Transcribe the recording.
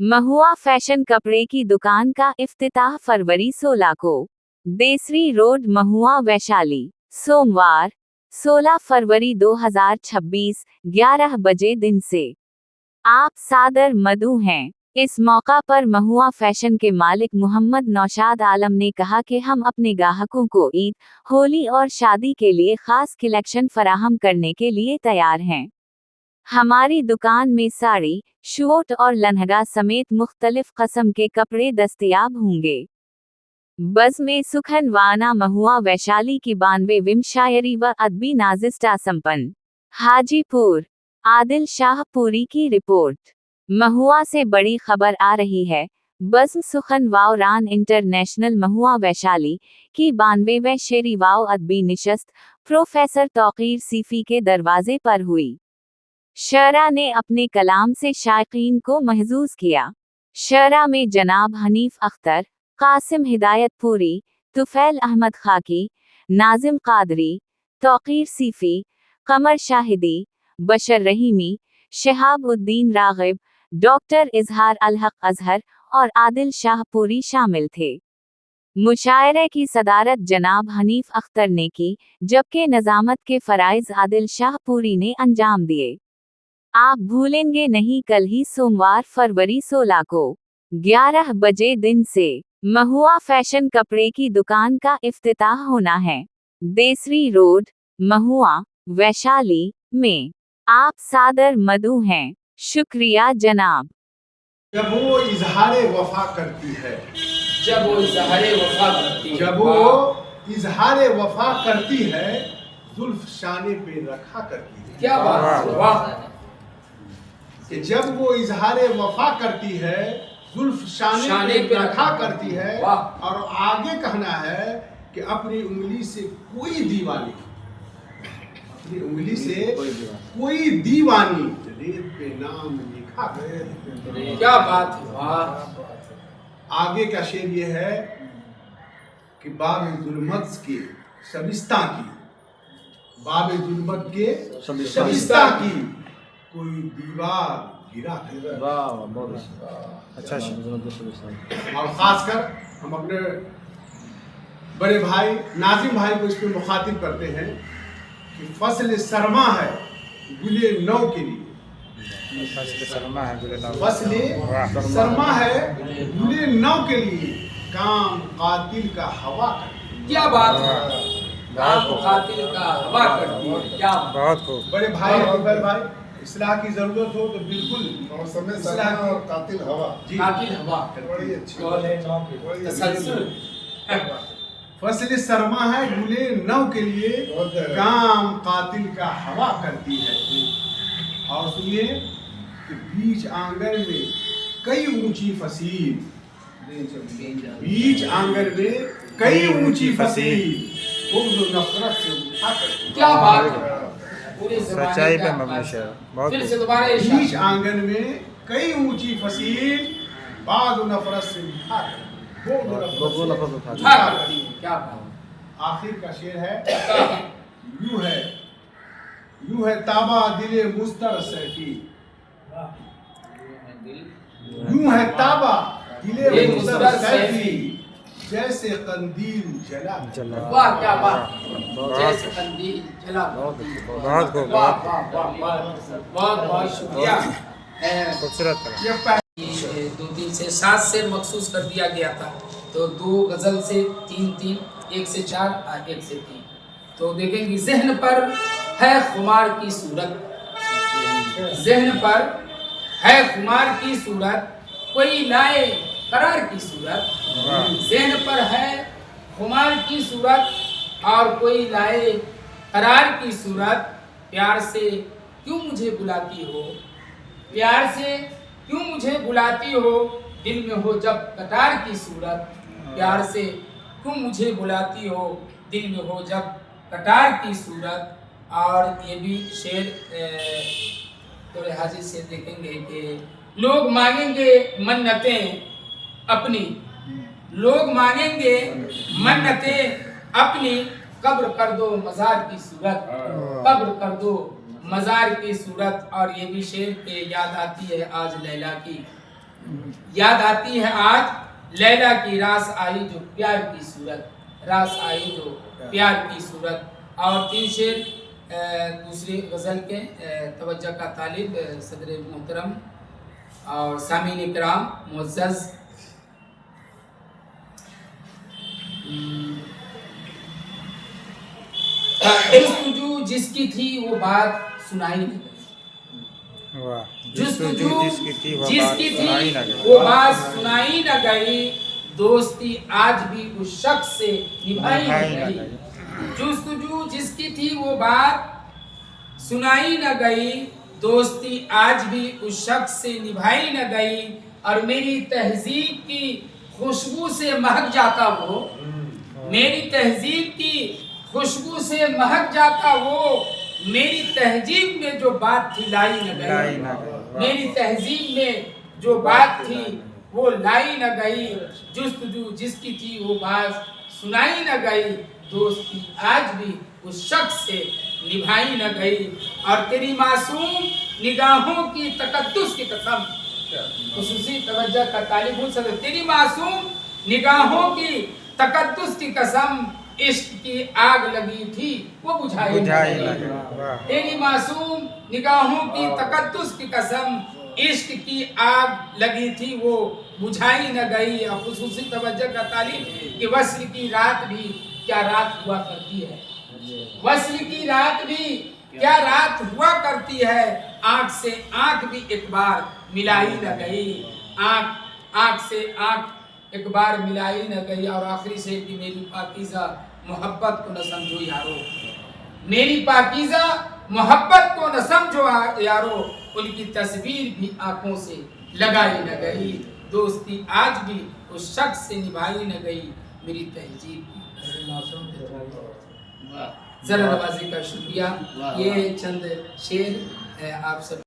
महुआ fashion कपड़े की दुकान का इफ्तिताह फरवरी 16 को, देसरी रोड, महुआ, वैशाली। सोमवार 16 फरवरी 2026, 11 बजे दिन से। आप सादर मदऊ हैं। इस मौका पर महुआ फैशन के मालिक मोहम्मद नौशाद आलम ने कहा कि हम अपने ग्राहकों को ईद, होली और शादी के लिए खास कलेक्शन फराहम करने के लिए तैयार हैं। हमारी दुकान में साड़ी, शूट और लहंगा समेत मुख्तलिफ कस्म के कपड़े दस्तयाब होंगे। बज़्म सुखन वाना, महुआ, वैशाली की 92वीं शायरी व अदबी नाज़िस्ता संपन्न। हाजीपुर। आदिल शाहपुरी की रिपोर्ट। महुआ से बड़ी खबर आ रही है। बज़्म सुखन वाव रान इंटरनेशनल महुआ वैशाली की 92वें शेरी वाव अदबी निशस्त प्रोफेसर तौकीर सीफी के दरवाजे पर हुई। शरा ने अपने कलाम से शायकीन को महजूज किया। शरा में जनाब हनीफ अख्तर, कासिम हिदायतपुरी, तुफैल अहमद खाकी, नाजिम कादरी, तौकीर सीफी, कमर शाहिदी, बशर रहीमी, शहाबुद्दीन रागिब, डॉक्टर इजहार अल हक अजहर और आदिल शाहपुरी शामिल थे। मुशायरे की सदारत जनाब हनीफ अख्तर ने की, जबकि नज़ामत के फ़राइज़ आदिल शाहपुरी ने अंजाम दिए। आप भूलेंगे नहीं, कल ही सोमवार फरवरी 16 को 11 बजे दिन से महुआ फैशन कपड़े की दुकान का इफ्तिताह होना है। देसरी रोड, महुआ, वैशाली में। आप सादर मदऊ हैं। शुक्रिया जनाब। जब वो इजहारे वफा करती है, जब वो इजहारे वफा करती है, जब वो इजहारे वफा करती है, जुल्फ शाने पे रखा करती है। क्या बात है, वाह। कि जब वो इजहारे वफा करती है, जुल्फ शाने पे रखा करती है। और आगे कहना है कि अपनी उंगली से कोई दीवानी, अपनी उंगली से कोई दीवानी रेत पे नाम लिखा करे। क्या बात है, वाह। आगे का शेर ये है कि बाब जुल्मत के शबिस्ता की, बाब जुल्मत के शबिस्ता की कोई दीवार गिरा है। अच्छा। और खासकर हम अपने बड़े भाई नाजिम भाई को इस पर मुखातिब करते हैं कि फसल सरमा है गुले नौ के लिए। फसल सरमा है गुले नौ के लिए, काम कातिल का हवा करती। क्या बात है, काम कातिल का हवा करती है। क्या बहुत खूब। बड़े भाई बड़े भाई, इस्लाह की जरूरत हो तो बिल्कुल इस्लाह और कातिल हवा, कातिल हवा बड़ी अच्छी तसलसल। फसल सरमा है गुले नौ के लिए, काम कातिल का हवा करती है। और सुनिए कि बीच आंगन में कई ऊंची फसील, बीच आंगन में कई ऊंची फसील बुग़्ज़ नफरत से उठा करती। क्या बात है, पूरे सच्चाई पे मबनी शेर। बहुत फिर से दोबारा बीच आंगन में कई ऊंची फसील बाग़ नफरत से उठा करती। क्या बात। आखिर का शेर है, यूं है ताबा दिले मुस्तर सैफी, यूं है ताबा दिले मुस्तर सैफी, जैसे कंदील जला। वाह, क्या बात। जैसे कंदील जला। बहुत खूब। बहुत शुक्रिया। खूबसूरत। 2-3 से 7 से मखसूस कर दिया गया था, तो 2 गज़ल से 3-3, 1 से 4 और 1 से 3। तो देखेंगे ज़हन पर है खुमार की सूरत, ज़हन पर है खुमार की सूरत, कोई लाए करार की सूरत। ज़हन पर है खुमार की सूरत और कोई लाए करार की सूरत। प्यार से क्यों मुझे बुलाती हो, प्यार से क्यों मुझे बुलाती हो, दिल में हो जब कटार की सूरत। प्यार से क्यों मुझे बुलाती हो, दिल में हो जब कटार की सूरत। और ये भी शेर थोड़े हाजिर से देखेंगे कि लोग मांगेंगे मन्नतें अपनी, लोग मांगेंगे मन्नतें अपनी, कब्र कर दो मज़ार की सूरत, कब्र कर दो मज़ार की सूरत। और ये भी शेर पे याद आती है आज लैला की, याद आती है आज लैला की रास आई जो प्यार की सूरत, रास आई जो प्यार की सूरत। और 3 शेर दूसरी गज़ल के तवज्जो का तालिब सदर मोहतरम और सामीन इकराम मुअज़्ज़ज़। जुस्तजू जिसकी थी वो बात सुनाई नहीं गई, वाह जुस्तजू जिसकी थी वो बात सुनाई न गई, दोस्ती आज भी उस शख्स से निभाई न गई। जुस्तजू जिसकी थी वो बात सुनाई न गई, दोस्ती आज भी उस शख्स से निभाई न गई। और मेरी तहजीब की खुशबू से महक जाता वो, मेरी तहजीब की खुशबू से महक जाता वो, मेरी तहजीब में जो बात थी लाई न गई, मेरी तहजीब में जो बात थी वो लाई न गई। जुस्तजू जिसकी थी वो बात सुनाई न गई, दोस्ती आज भी उस शख्स से निभाई न गई। और तेरी मासूम निगाहों की तकद्दुस की कसम, खुसूसी तवज्जो का तालिब बोल सकते, तेरी मासूम निगाहों की तकद्दुस की कसम, इश्क की आग लगी थी वो बुझाई न गई। तेरी मासूम निगाहों की तकद्दुस की कसम, इश्क की आग लगी थी वो बुझाई न गई। और खुसूसी तवज्जो का तालिब कि वस्ल की रात भी क्या रात हुआ करती है, वस्ल की रात भी क्या रात हुआ करती है, आंख से आंख भी एक बार मिलाई न गई, आंख से आंख एक बार मिलाई न गई। और आखिरी से कि मेरी पाकीज़ा मोहब्बत को न समझो यारो, मेरी पाकीज़ा मोहब्बत को न समझो यारो, उनकी तस्वीर भी आंखों से लगाई न गई, दोस्ती आज भी उस शख्स से निभाई न गई, मेरी तहजीब की। जरा नवाजी का शुक्रिया। ये चंद शेर आप सब